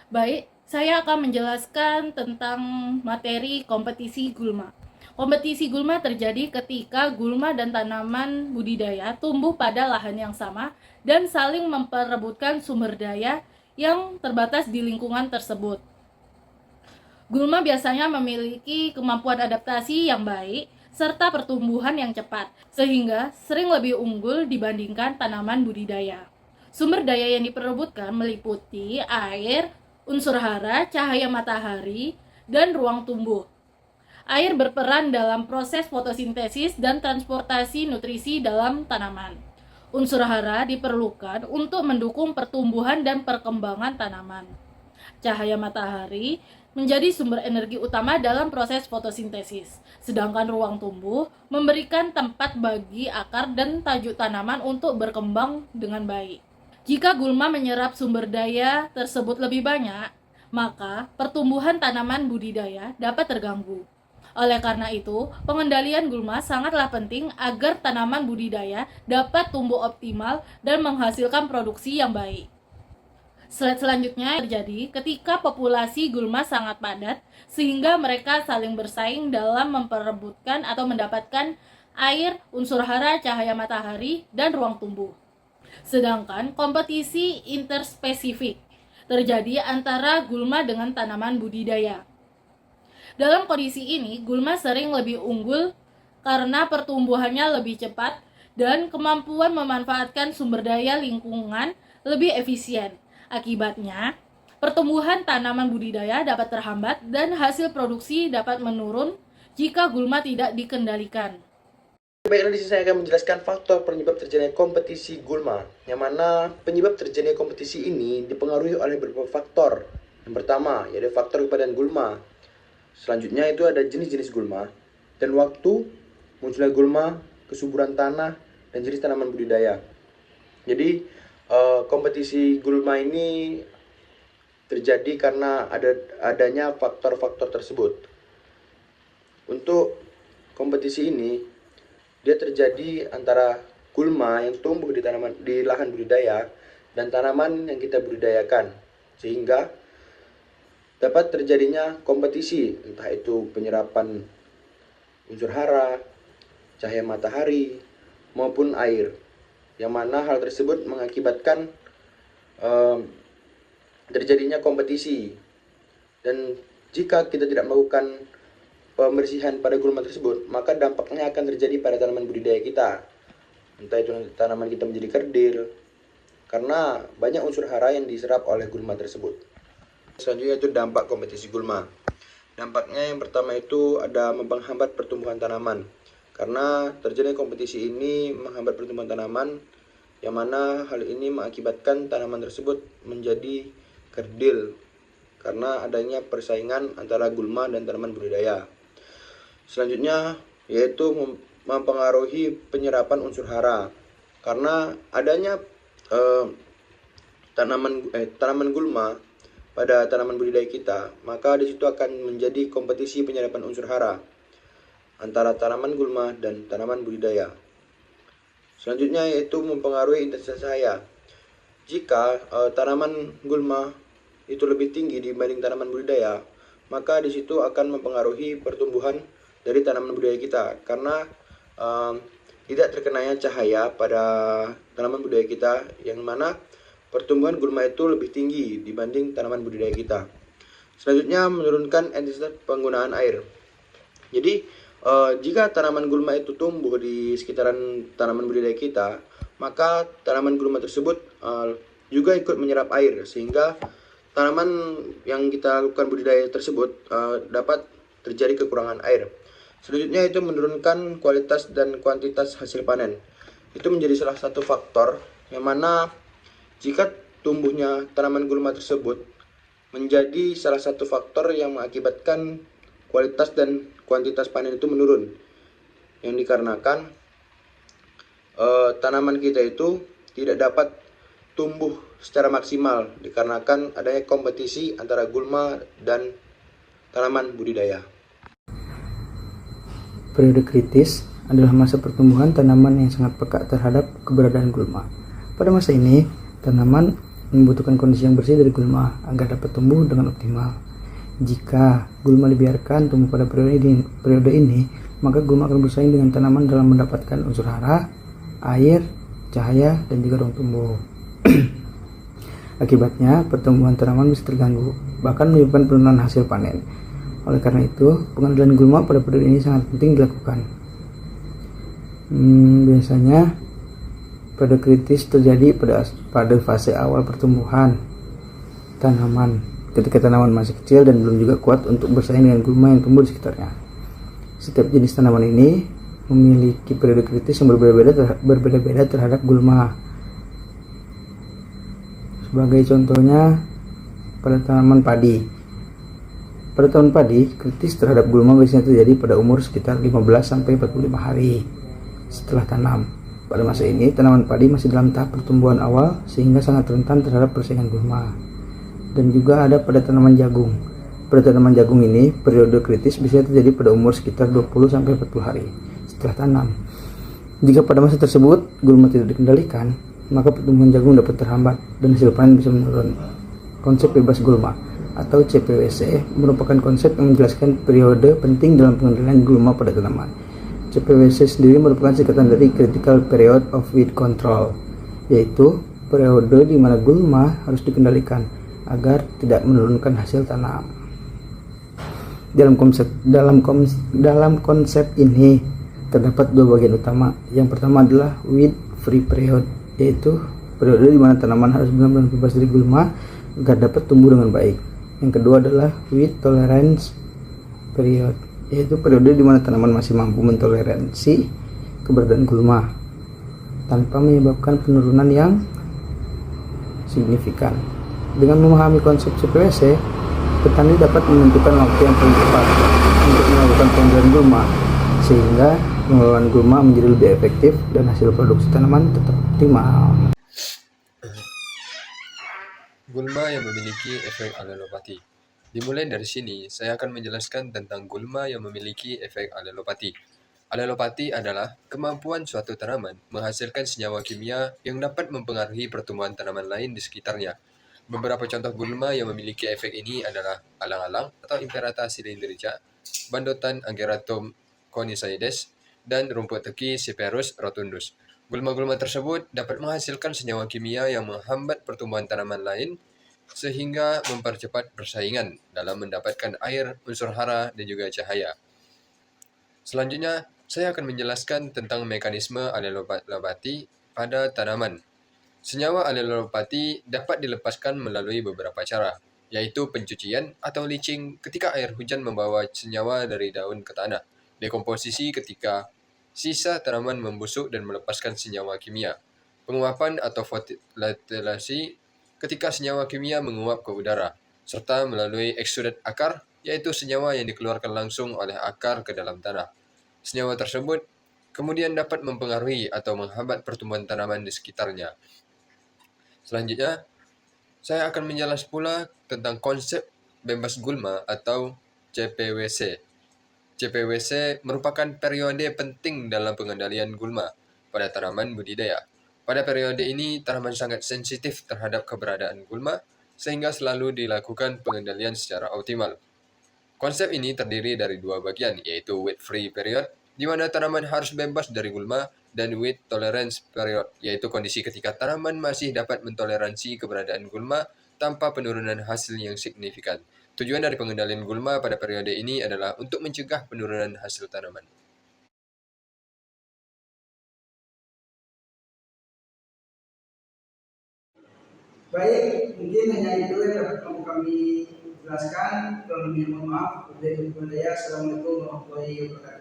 Baik, saya akan menjelaskan tentang materi kompetisi gulma. Kompetisi gulma terjadi ketika gulma dan tanaman budidaya tumbuh pada lahan yang sama dan saling memperebutkan sumber daya yang terbatas di lingkungan tersebut. Gulma biasanya memiliki kemampuan adaptasi yang baik serta pertumbuhan yang cepat, sehingga sering lebih unggul dibandingkan tanaman budidaya. Sumber daya yang diperebutkan meliputi air, unsur hara, cahaya matahari, dan ruang tumbuh. Air berperan dalam proses fotosintesis dan transportasi nutrisi dalam tanaman. Unsur hara diperlukan untuk mendukung pertumbuhan dan perkembangan tanaman. Cahaya matahari menjadi sumber energi utama dalam proses fotosintesis, sedangkan ruang tumbuh memberikan tempat bagi akar dan tajuk tanaman untuk berkembang dengan baik. Jika gulma menyerap sumber daya tersebut lebih banyak, maka pertumbuhan tanaman budidaya dapat terganggu. Oleh karena itu, pengendalian gulma sangatlah penting agar tanaman budidaya dapat tumbuh optimal dan menghasilkan produksi yang baik. Slide selanjutnya terjadi ketika populasi gulma sangat padat sehingga mereka saling bersaing dalam memperebutkan atau mendapatkan air, unsur hara, cahaya matahari, dan ruang tumbuh. Sedangkan kompetisi interspesifik terjadi antara gulma dengan tanaman budidaya. Dalam kondisi ini, gulma sering lebih unggul karena pertumbuhannya lebih cepat dan kemampuan memanfaatkan sumber daya lingkungan lebih efisien. Akibatnya, pertumbuhan tanaman budidaya dapat terhambat dan hasil produksi dapat menurun jika gulma tidak dikendalikan. Baiklah, di sini saya akan menjelaskan faktor penyebab terjadinya kompetisi gulma, yang mana penyebab terjadinya kompetisi ini dipengaruhi oleh beberapa faktor. Yang pertama, yaitu faktor kepadatan gulma. Selanjutnya itu ada jenis-jenis gulma dan waktu munculnya gulma, kesuburan tanah, dan jenis tanaman budidaya. Jadi kompetisi gulma ini terjadi karena adanya faktor-faktor tersebut. Untuk kompetisi ini dia terjadi antara gulma yang tumbuh di lahan budidaya dan tanaman yang kita budidayakan, sehingga dapat terjadinya kompetisi, entah itu penyerapan unsur hara, cahaya matahari, maupun air, yang mana hal tersebut mengakibatkan terjadinya kompetisi. Dan jika kita tidak melakukan pembersihan pada gulma tersebut, maka dampaknya akan terjadi pada tanaman budidaya kita, entah itu tanaman kita menjadi kerdil, karena banyak unsur hara yang diserap oleh gulma tersebut. Selanjutnya itu dampak kompetisi gulma. Dampaknya yang pertama itu ada menghambat pertumbuhan tanaman. Karena terjadinya kompetisi ini menghambat pertumbuhan tanaman, yang mana hal ini mengakibatkan tanaman tersebut menjadi kerdil karena adanya persaingan antara gulma dan tanaman budidaya. Selanjutnya yaitu mempengaruhi penyerapan unsur hara. Karena adanya tanaman gulma pada tanaman budidaya kita, maka di situ akan menjadi kompetisi penyerapan unsur hara antara tanaman gulma dan tanaman budidaya. Selanjutnya yaitu mempengaruhi intensitas cahaya. Jika tanaman gulma itu lebih tinggi dibanding tanaman budidaya, maka di situ akan mempengaruhi pertumbuhan dari tanaman budidaya kita, karena tidak terkenanya cahaya pada tanaman budidaya kita, yang mana pertumbuhan gulma itu lebih tinggi dibanding tanaman budidaya kita. Selanjutnya menurunkan intensitas penggunaan air. Jadi jika tanaman gulma itu tumbuh di sekitaran tanaman budidaya kita, maka tanaman gulma tersebut juga ikut menyerap air, sehingga tanaman yang kita lakukan budidaya tersebut dapat terjadi kekurangan air. Selanjutnya itu menurunkan kualitas dan kuantitas hasil panen. Itu menjadi salah satu faktor yang mana jika tumbuhnya tanaman gulma tersebut menjadi salah satu faktor yang mengakibatkan kualitas dan kuantitas panen itu menurun, yang dikarenakan tanaman kita itu tidak dapat tumbuh secara maksimal dikarenakan adanya kompetisi antara gulma dan tanaman budidaya. Periode kritis adalah masa pertumbuhan tanaman yang sangat peka terhadap keberadaan gulma. Pada masa ini, tanaman membutuhkan kondisi yang bersih dari gulma agar dapat tumbuh dengan optimal. Jika gulma dibiarkan tumbuh pada periode ini, maka gulma akan bersaing dengan tanaman dalam mendapatkan unsur hara, air, cahaya, dan juga ruang tumbuh. Akibatnya, pertumbuhan tanaman bisa terganggu, bahkan menyebabkan penurunan hasil panen. Oleh karena itu, pengendalian gulma pada periode ini sangat penting dilakukan. Biasanya, periode kritis terjadi pada fase awal pertumbuhan tanaman, ketika tanaman masih kecil dan belum juga kuat untuk bersaing dengan gulma yang tumbuh di sekitarnya. Setiap jenis tanaman ini memiliki periode kritis yang berbeda-beda terhadap gulma. Sebagai contohnya, pada tanaman padi. Pada tanaman padi, kritis terhadap gulma biasanya terjadi pada umur sekitar 15-45 hari setelah tanam. Pada masa ini, tanaman padi masih dalam tahap pertumbuhan awal sehingga sangat rentan terhadap persaingan gulma. Dan juga ada pada tanaman jagung. Pada tanaman jagung ini, periode kritis bisa terjadi pada umur sekitar 20-40 hari setelah tanam. Jika pada masa tersebut gulma tidak dikendalikan, maka pertumbuhan jagung dapat terhambat dan hasil panen bisa menurun. Konsep bebas gulma atau CPWC merupakan konsep yang menjelaskan periode penting dalam pengendalian gulma pada tanaman. CPWC sendiri merupakan singkatan dari Critical Period of Weed Control, yaitu periode di mana gulma harus dikendalikan agar tidak menurunkan hasil tanam. Dalam konsep ini terdapat dua bagian utama. Yang pertama adalah weed free period, yaitu periode di mana tanaman harus benar-benar bebas dari gulma agar dapat tumbuh dengan baik. Yang kedua adalah weed tolerance period, yaitu periode di mana tanaman masih mampu mentoleransi keberadaan gulma tanpa menyebabkan penurunan yang signifikan. Dengan memahami konsep CPWC, petani dapat menentukan waktu yang paling tepat untuk melakukan pengendalian gulma, sehingga pengelolaan gulma menjadi lebih efektif dan hasil produksi tanaman tetap optimal. Gulma yang memiliki efek alelopati. Dimulai dari sini, saya akan menjelaskan tentang gulma yang memiliki efek alelopati. Alelopati adalah kemampuan suatu tanaman menghasilkan senyawa kimia yang dapat mempengaruhi pertumbuhan tanaman lain di sekitarnya. Beberapa contoh gulma yang memiliki efek ini adalah alang-alang atau Imperata cylindrica, Bandotan Ageratum conicoides, dan rumput teki Cyperus rotundus. Gulma-gulma tersebut dapat menghasilkan senyawa kimia yang menghambat pertumbuhan tanaman lain sehingga mempercepat persaingan dalam mendapatkan air, unsur hara, dan juga cahaya. Selanjutnya, saya akan menjelaskan tentang mekanisme alelopati pada tanaman. Senyawa alelopati dapat dilepaskan melalui beberapa cara, yaitu pencucian atau leaching ketika air hujan membawa senyawa dari daun ke tanah, dekomposisi ketika sisa tanaman membusuk dan melepaskan senyawa kimia, penguapan atau volatilasi ketika senyawa kimia menguap ke udara, serta melalui eksudat akar, yaitu senyawa yang dikeluarkan langsung oleh akar ke dalam tanah. Senyawa tersebut kemudian dapat mempengaruhi atau menghambat pertumbuhan tanaman di sekitarnya. Selanjutnya, saya akan menjelaskan pula tentang konsep bebas gulma atau CPWC. CPWC merupakan periode penting dalam pengendalian gulma pada tanaman budidaya. Pada periode ini, tanaman sangat sensitif terhadap keberadaan gulma, sehingga selalu dilakukan pengendalian secara optimal. Konsep ini terdiri dari dua bagian, yaitu weed free period, di mana tanaman harus bebas dari gulma, dan weed tolerance period, yaitu kondisi ketika tanaman masih dapat mentoleransi keberadaan gulma tanpa penurunan hasil yang signifikan. Tujuan dari pengendalian gulma pada periode ini adalah untuk mencegah penurunan hasil tanaman. Baik, mungkin hanya itu yang dapat kami jelaskan. Kalau lebih mohon maaf. Assalamualaikum warahmatullahi wabarakatuh.